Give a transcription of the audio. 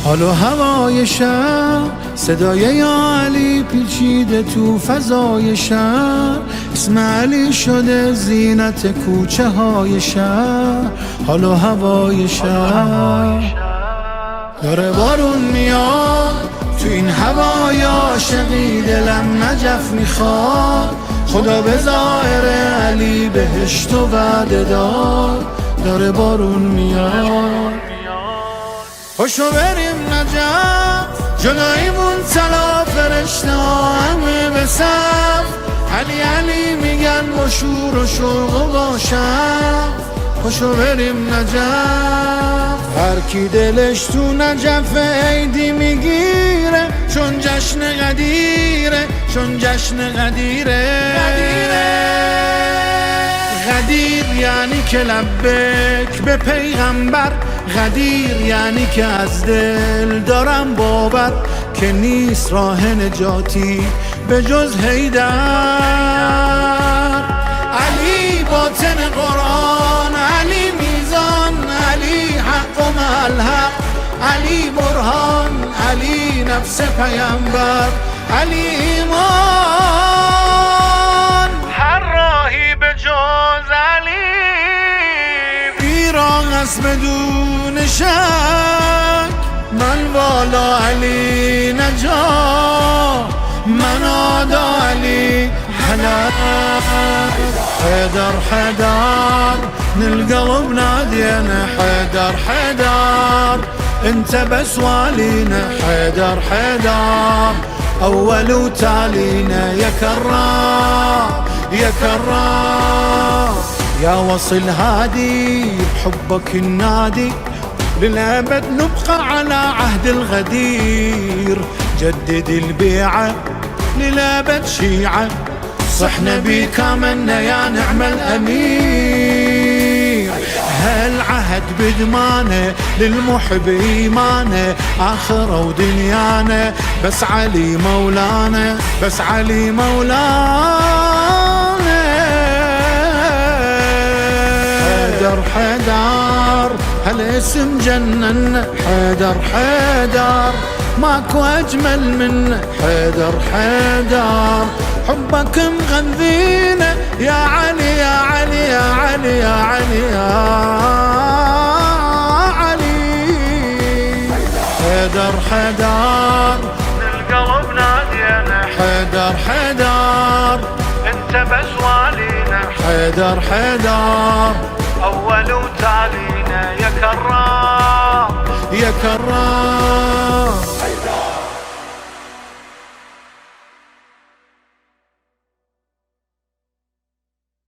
حال و هوای شهر، صدای یا علی پیچیده تو فضای شهر. اسم علی شده زینت کوچه های شهر. حال و هوای شهر، داره بارون میاد تو این هوای عاشقی، دلم نجف میخواد خدا به ظاهر علی بهشت و وعده داد. داره بارون میاد، خوشو بریم نجف، جلویمون طلا فرشته ها همه به صف. علی علی میگن با شور و شوق و با شف. خوشو بریم نجف، هر کی دلش تو نجف عیدی میگیره، چون جشن قدیره، چون جشن قدیره. غدیر یعنی که لبک به پیغمبر، غدیر یعنی که از دل دارم باور که نیست راه نجاتی به جز حیدر. علی باطن قرآن، علی میزان، علی حق و ملحق، علی برهان، علی نفس پیامبر، علی ایمان. هر راهی به جز علی ویران است بدون شک. من والا علی نجا، من آدا علی حلال. حيدر حيدر نلقلب نادينا، حيدر حيدر انت بس والينا، حيدر حيدر اول وتالينا. يا كرار يا كرار يا وصل هادي بحبك النادي، للأبد نبقى على عهد الغدير. جدد البيعة للأبد شيعة، صحنا بيك آمنا يا نعم الأمير. هالعهد بدمانه للمحب إيمانه، آخرة ودنيانا بس علي مولانا، بس علي مولانا. حيدر حيدر هالاسم جننا، حيدر حيدر ماكو أجمل منه. حيدر حيدر حبك مغذينا يا علي يا علي يا علي يا علي يا علي. حيدر حيدر القلب نادينا، حيدر حيدر انت بس والينا، حيدر حيدر اول وتالينا. يا كرار يا كرار